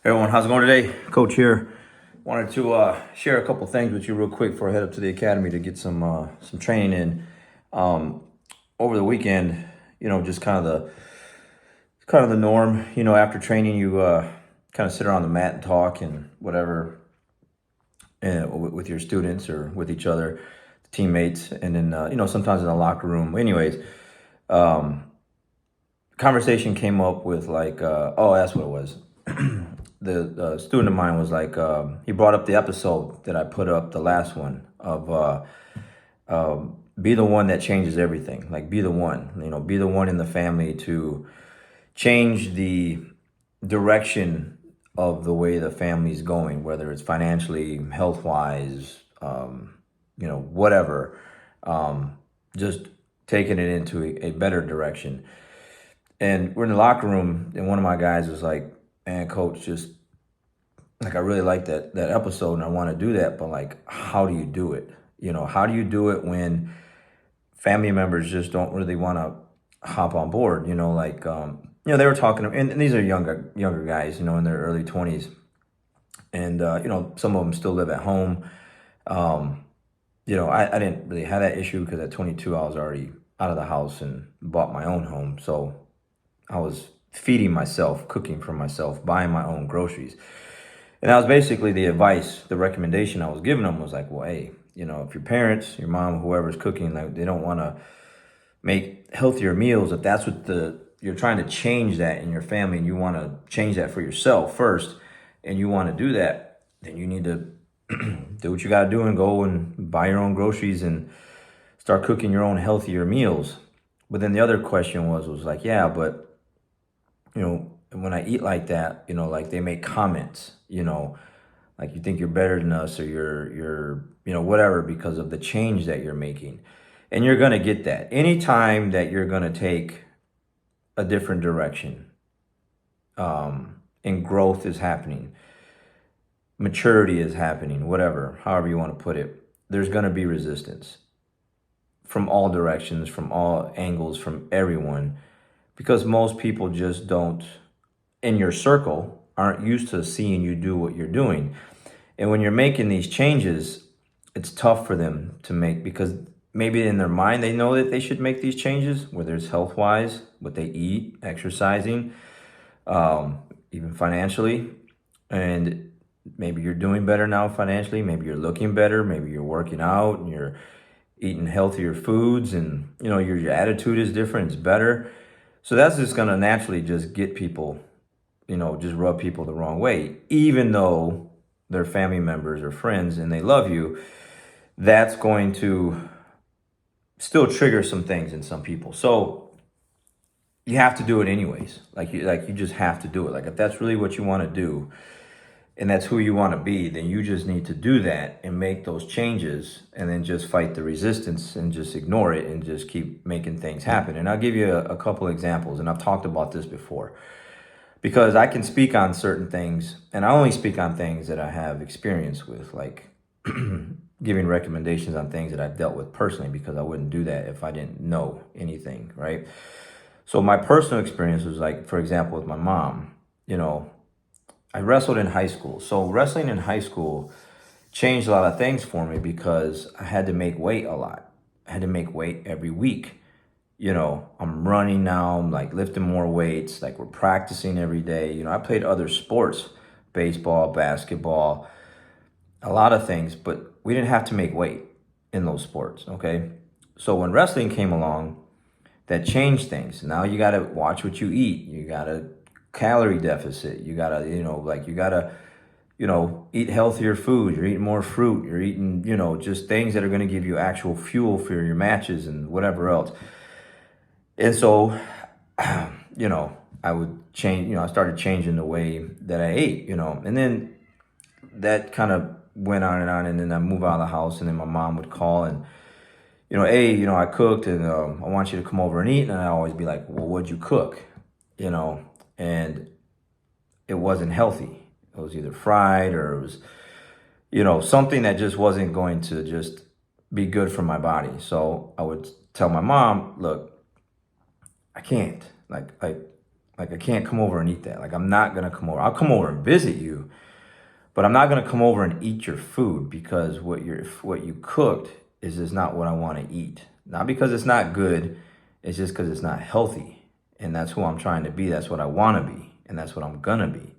Everyone, how's it going today? Coach here. Wanted to share a couple things with you real quick before I head up to the academy to get some training in. Um, Over the weekend, just kind of the norm. After training, you kind of sit around the mat and talk and whatever, with your students or with each other, teammates, and then sometimes in the locker room. Anyways, um, conversation came up with like, oh, that's what it was. The student of mine was like, he brought up the episode that I put up, the last one of be the one that changes everything. Like, be the one, be the one in the family to change the direction of the way the family's going, whether it's financially, health wise, whatever. Just taking it into a better direction. And we're in the locker room, and one of my guys was like, man, coach, just like, I really like that episode and I want to do that, but like, how do you do it? How do you do it when family members just don't really want to hop on board? They were talking, and these are younger guys, in their early 20s. And, some of them still live at home. I didn't really have that issue because at 22, I was already out of the house and bought my own home. So I was feeding myself, cooking for myself, buying my own groceries. And that was basically the advice, the recommendation I was giving them was like, well, hey, if your parents, your mom, whoever's cooking, like, they don't want to make healthier meals, if that's what you're trying to change that in your family and you want to change that for yourself first, and you want to do that, then you need to do what you got to do and go and buy your own groceries and start cooking your own healthier meals. But then the other question was like, yeah, but when I eat like that, like, they make comments, like, you think you're better than us, or you're whatever, because of the change that you're making. And you're going to get that anytime that you're going to take a different direction, and growth is happening, maturity is happening, whatever, however you want to put it. There's going to be resistance from all directions, from all angles, from everyone, because most people just don't, in your circle, aren't used to seeing you do what you're doing. And when you're making these changes, it's tough for them to make, because maybe in their mind they know that they should make these changes, whether it's health-wise, what they eat, exercising, even financially. And maybe you're doing better now financially, maybe you're looking better, maybe you're working out and you're eating healthier foods, and your attitude is different, it's better. So that's just going to naturally just get people, just rub people the wrong way, even though they're family members or friends and they love you. That's going to still trigger some things in some people. So you have to do it anyways. You just have to do it. Like, if that's really what you want to do and that's who you want to be, then you just need to do that and make those changes, and then just fight the resistance and just ignore it and just keep making things happen. And I'll give you a couple examples, and I've talked about this before, because I can speak on certain things, and I only speak on things that I have experience with, like giving recommendations on things that I've dealt with personally, because I wouldn't do that if I didn't know anything, right? So my personal experience was, like, for example, with my mom, I wrestled in high school. So wrestling in high school changed a lot of things for me, because I had to make weight a lot. I had to make weight every week. I'm running now, I'm like lifting more weights, like, we're practicing every day. I played other sports, baseball, basketball, a lot of things, but we didn't have to make weight in those sports, okay? So when wrestling came along, that changed things. Now you got to watch what you eat. You got to calorie deficit. You got to, eat healthier food. You're eating more fruit. You're eating, just things that are going to give you actual fuel for your matches and whatever else. And so, I would change, I started changing the way that I ate, and then that kind of went on, and then I moved out of the house, and then my mom would call and, hey, I cooked, and I want you to come over and eat. And I'd always be like, well, what'd you cook? And it wasn't healthy. It was either fried, or it was, something that just wasn't going to just be good for my body. So I would tell my mom, look, I can't. Like, Like, I can't come over and eat that. Like, I'm not going to come over. I'll come over and visit you, but I'm not going to come over and eat your food, because what you cooked is just not what I want to eat. Not because it's not good, it's just because it's not healthy. And that's who I'm trying to be. That's what I want to be. And that's what I'm going to be.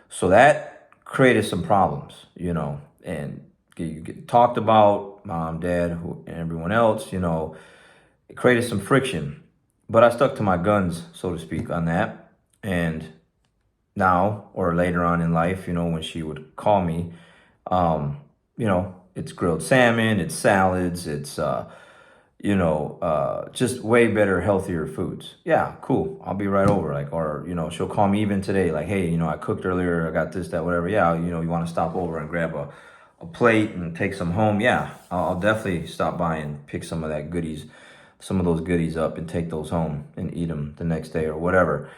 So that created some problems, and you get talked about, mom, dad, and everyone else, it created some friction. But I stuck to my guns, so to speak, on that. And now, or later on in life, when she would call me, it's grilled salmon, it's salads, it's just way better, healthier foods. Yeah, cool. I'll be right over. Like, or, she'll call me even today, like, hey, I cooked earlier, I got this, that, whatever. Yeah, you want to stop over and grab a plate and take some home? Yeah, I'll definitely stop by and pick some of those goodies up and take those home and eat them the next day or whatever.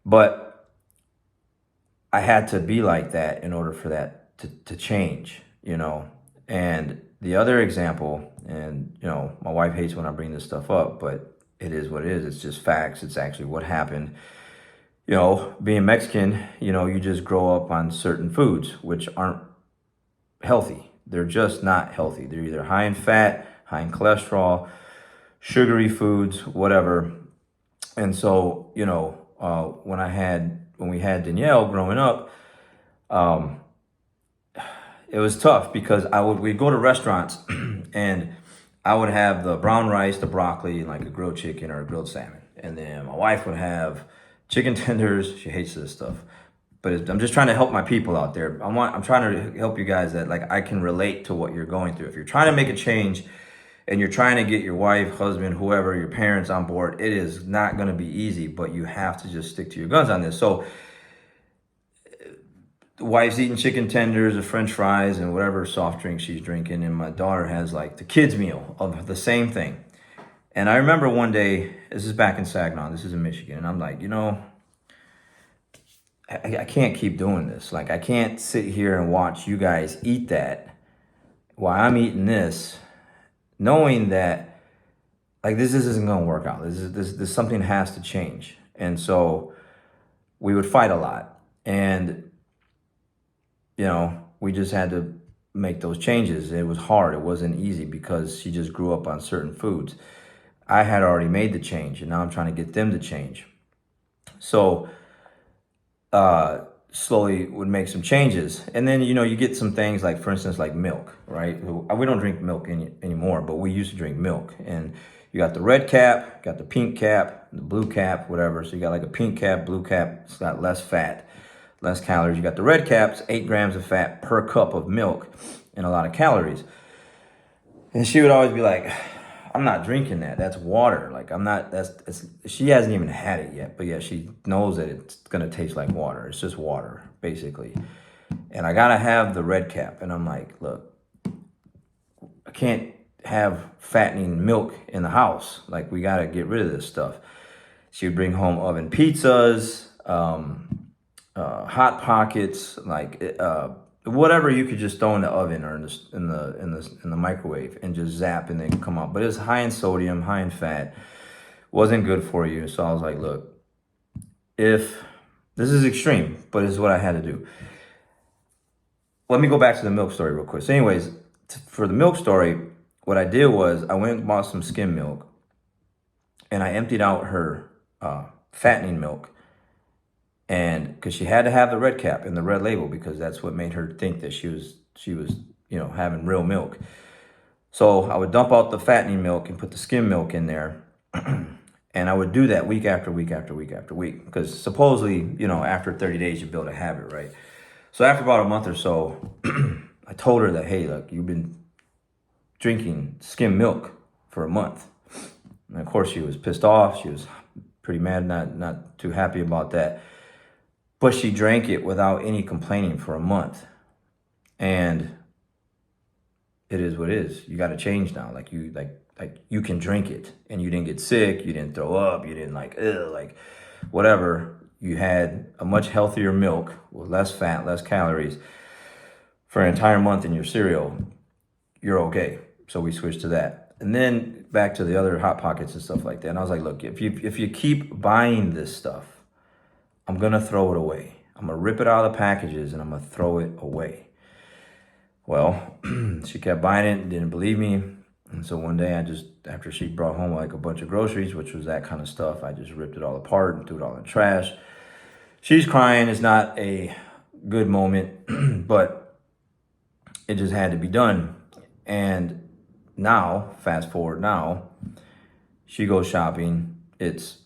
But I had to be like that in order for that to change, And the other example, and my wife hates when I bring this stuff up, but it is what it is. It's just facts. It's actually what happened. Being Mexican, you just grow up on certain foods which aren't healthy. They're just not healthy. They're either high in fat, high in cholesterol, sugary foods, whatever. And so, when we had Danielle growing up, it was tough because we'd go to restaurants and I would have the brown rice, the broccoli, and like a grilled chicken or a grilled salmon. And then my wife would have chicken tenders. She hates this stuff. But I'm just trying to help my people out there. I'm trying to help you guys that like I can relate to what you're going through. If you're trying to make a change and you're trying to get your wife, husband, whoever, your parents on board, it is not going to be easy, but you have to just stick to your guns on this. So the wife's eating chicken tenders or French fries and whatever soft drink she's drinking, and my daughter has like the kids meal of the same thing. And I remember one day, this is back in Saginaw, this is in Michigan, and I'm like, I can't keep doing this. Like, I can't sit here and watch you guys eat that while I'm eating this, knowing that like this isn't going to work out. This something has to change. And so we would fight a lot, and we just had to make those changes. It was hard. It wasn't easy because she just grew up on certain foods. I had already made the change, and now I'm trying to get them to change. So slowly would make some changes. And then, you get some things like, for instance, like milk, right? We don't drink milk anymore, but we used to drink milk. And you got the red cap, got the pink cap, the blue cap, whatever. So you got like a pink cap, blue cap, it's got less fat, less calories. You got the red caps, 8 grams of fat per cup of milk and a lot of calories. And she would always be like, I'm not drinking that. That's water. Like, she hasn't even had it yet, but yeah, she knows that it's going to taste like water. It's just water, basically. And I got to have the red cap. And I'm like, look, I can't have fattening milk in the house. Like, we got to get rid of this stuff. She would bring home oven pizzas, Hot Pockets, like whatever you could just throw in the oven or in the microwave and just zap and then come out. But it's high in sodium, high in fat, wasn't good for you. So I was like, look, if this is extreme, but it's what I had to do. Let me go back to the milk story real quick. So anyways, for the milk story, what I did was I went and bought some skim milk, and I emptied out her fattening milk. And because she had to have the red cap and the red label, because that's what made her think that she was having real milk. So I would dump out the fattening milk and put the skim milk in there. And I would do that week after week after week after week, because supposedly, after 30 days you build a habit, right? So after about a month or so, I told her that, hey, look, you've been drinking skim milk for a month. And of course she was pissed off. She was pretty mad, not too happy about that. But she drank it without any complaining for a month. And it is what it is. You got to change now. Like you can drink it, and you didn't get sick. You didn't throw up. You didn't whatever. You had a much healthier milk with less fat, less calories for an entire month in your cereal. You're okay. So we switched to that. And then back to the other Hot Pockets and stuff like that. And I was like, look, if you keep buying this stuff, I'm going to throw it away. I'm going to rip it out of the packages and I'm going to throw it away. Well, she kept buying it, didn't believe me. And so one day after she brought home like a bunch of groceries, which was that kind of stuff, I just ripped it all apart and threw it all in the trash. She's crying. It's not a good moment, but it just had to be done. And now, fast forward now, she goes shopping. It's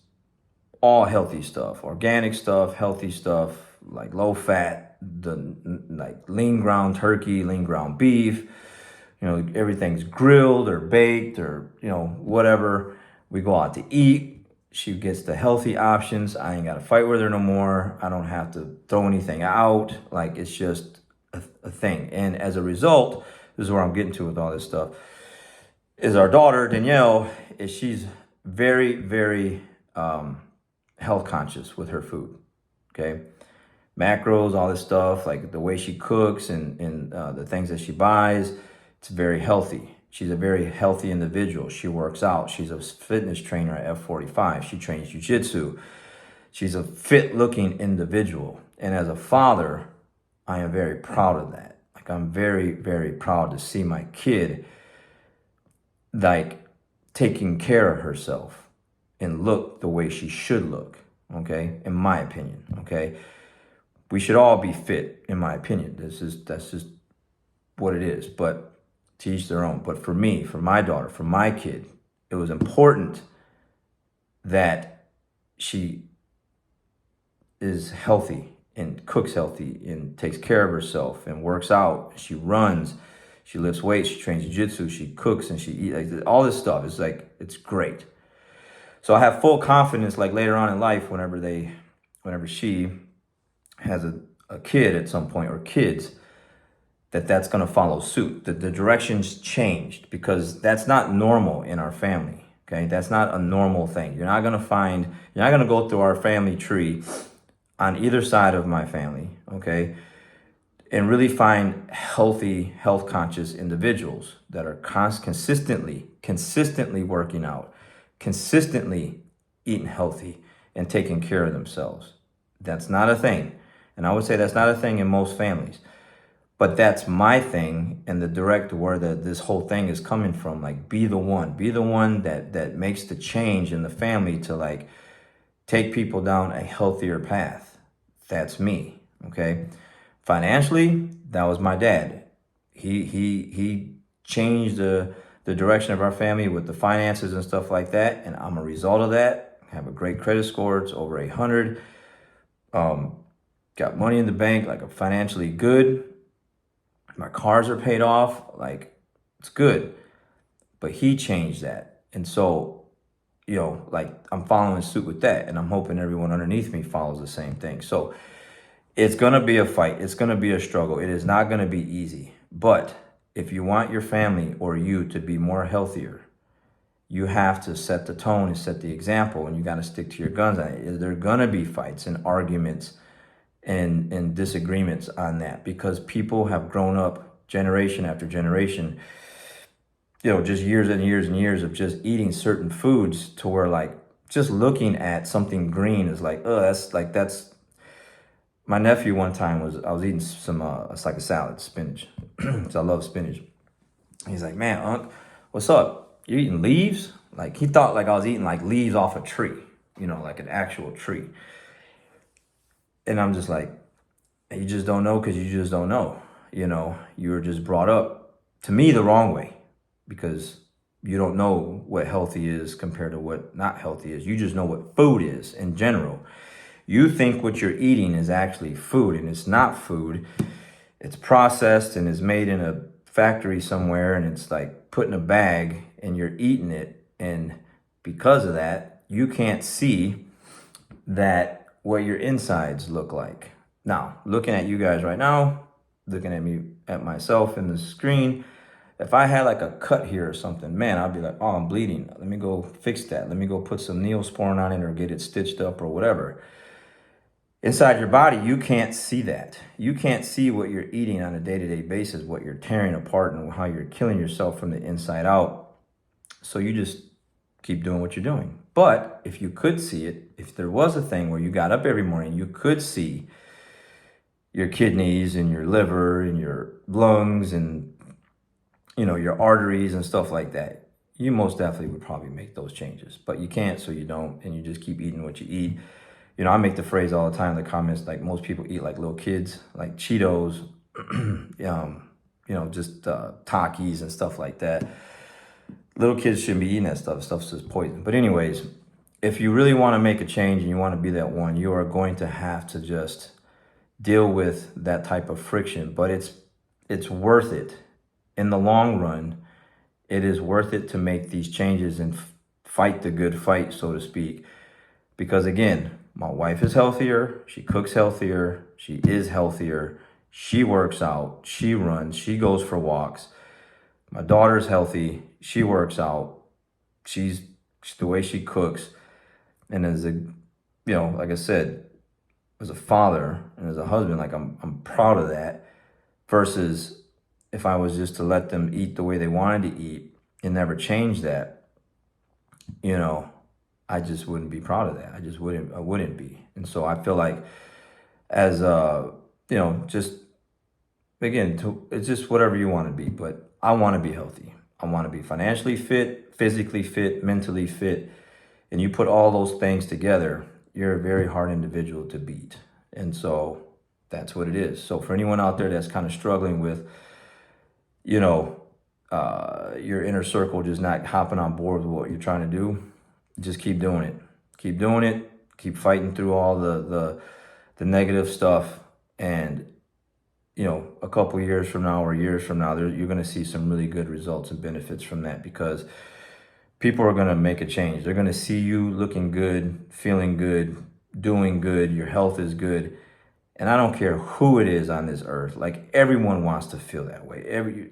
all healthy stuff, organic stuff, healthy stuff, like low fat, like lean ground turkey, lean ground beef. Everything's grilled or baked or, whatever. We go out to eat. She gets the healthy options. I ain't got to fight with her no more. I don't have to throw anything out. Like, it's just a thing. And as a result, this is where I'm getting to with all this stuff, is our daughter, Danielle, she's very, very health conscious with her food, okay? Macros, all this stuff, like the way she cooks and the things that she buys, it's very healthy. She's a very healthy individual. She works out. She's a fitness trainer at F45. She trains jiu-jitsu. She's a fit-looking individual. And as a father, I am very proud of that. Like, I'm very, very proud to see my kid, like, taking care of herself and look the way she should look, okay? In my opinion, okay? We should all be fit, in my opinion. That's just what it is. But to each their own. But for me, for my daughter, for my kid, it was important that she is healthy and cooks healthy and takes care of herself and works out. She runs, she lifts weights, she trains jiu-jitsu, she cooks and she eats. Like, all this stuff is like, it's great. So I have full confidence, like later on in life, whenever she has a kid at some point, or kids, that's going to follow suit. The direction's changed, because that's not normal in our family. Okay, that's not a normal thing. You're not going to go through our family tree on either side of my family, okay, and really find healthy, health conscious individuals that are consistently working out, consistently eating healthy and taking care of themselves. That's not a thing. And I would say that's not a thing in most families. But that's my thing, and the direct where this whole thing is coming from. Like, be the one that makes the change in the family to, like, take people down a healthier path. That's me, okay? Financially, that was my dad. He changed the direction of our family with the finances and stuff like that, and I'm a result of that. I have a great credit score. It's over 800. Got money in the bank. Like, I'm financially good. My cars are paid off. Like, it's good. But he changed that. And so, like, I'm following suit with that. And I'm hoping everyone underneath me follows the same thing. So it's going to be a fight. It's going to be a struggle. It is not going to be easy. But if you want your family or you to be more healthier, you have to set the tone and set the example. And you got to stick to your guns. There are going to be fights and arguments and disagreements on that, because people have grown up generation after generation, just years and years and years of just eating certain foods, to where, like, just looking at something green is like, oh, that's my nephew. One time I was eating some it's like a salad, spinach. So I love spinach. He's like, man, Unc, what's up? You eating leaves? Like, he thought like I was eating like leaves off a tree, like an actual tree. And I'm just like, you just don't know, because you just don't know. You were just brought up, to me, the wrong way, because you don't know what healthy is compared to what not healthy is. You just know what food is in general. You think what you're eating is actually food, and it's not food. It's processed and is made in a factory somewhere, and it's like put in a bag, and you're eating it. And because of that, you can't see that what your insides look like. Now, looking at you guys right now, looking at me, at myself in the screen, if I had like a cut here or something, man, I'd be like, oh, I'm bleeding. Let me go fix that. Let me go put some Neosporin on it or get it stitched up or whatever. Inside your body, you can't see that. You can't see what you're eating on a day-to-day basis, what you're tearing apart, and how you're killing yourself from the inside out. So you just keep doing what you're doing. But if you could see it, if there was a thing where you got up every morning, you could see your kidneys and your liver and your lungs and, your arteries and stuff like that, you most definitely would probably make those changes. But you can't, so you don't, and you just keep eating what you eat. I make the phrase all the time in the comments, like most people eat like little kids, like Cheetos, just Takis and stuff like that. Little kids shouldn't be eating that stuff. Stuff's just poison. But anyways, if you really want to make a change and you want to be that one, you are going to have to just deal with that type of friction. But it's worth it. In the long run, it is worth it to make these changes and fight the good fight, so to speak. Because again, my wife is healthier. She cooks healthier. She is healthier. She works out. She runs. She goes for walks. My daughter's healthy. She works out. She's the way she cooks. And as like I said, as a father and as a husband, like I'm proud of that. Versus if I was just to let them eat the way they wanted to eat and never change that, I just wouldn't be proud of that. I wouldn't be. And so I feel like as just again, it's just whatever you want to be, but I want to be healthy. I want to be financially fit, physically fit, mentally fit. And you put all those things together, you're a very hard individual to beat. And so that's what it is. So for anyone out there that's kind of struggling with, your inner circle just not hopping on board with what you're trying to do, just keep doing it. Keep doing it. Keep fighting through all the negative stuff. And, a couple years from now or years from now, you're going to see some really good results and benefits from that, because people are going to make a change. They're going to see you looking good, feeling good, doing good. Your health is good. And I don't care who it is on this earth. Like, everyone wants to feel that way.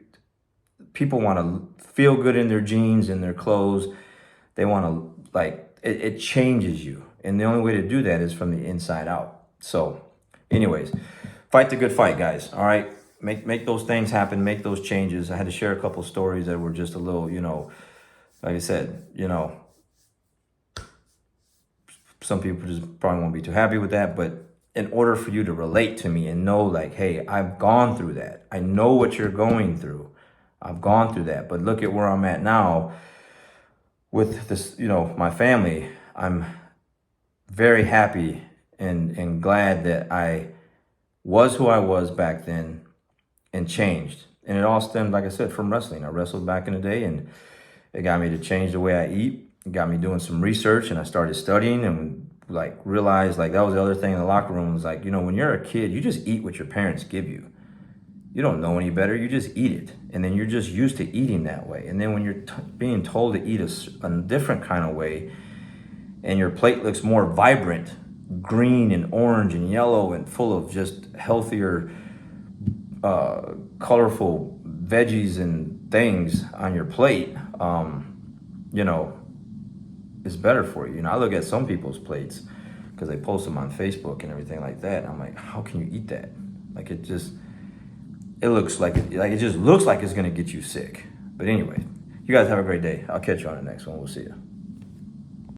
People want to feel good in their jeans and their clothes. They want to, it changes you. And the only way to do that is from the inside out. So anyways, fight the good fight, guys. All right. Make those things happen. Make those changes. I had to share a couple stories that were just a little, like I said, some people just probably won't be too happy with that. But in order for you to relate to me and know, like, hey, I've gone through that. I know what you're going through. I've gone through that. But look at where I'm at now with this, my family. I'm very happy and glad that I was who I was back then and changed. And it all stemmed, like I said, from wrestling. I wrestled back in the day, and it got me to change the way I eat. It got me doing some research, and I started studying and realized that was the other thing in the locker room was when you're a kid, you just eat what your parents give you. You don't know any better. You just eat it. And then you're just used to eating that way. And then when you're being told to eat a different kind of way, and your plate looks more vibrant, green and orange and yellow and full of just healthier, colorful veggies and things on your plate, it's better for you. I look at some people's plates because they post them on Facebook and everything like that. And I'm like, how can you eat that? It looks like it just looks like it's gonna get you sick. But anyway, you guys have a great day. I'll catch you on the next one. We'll see you.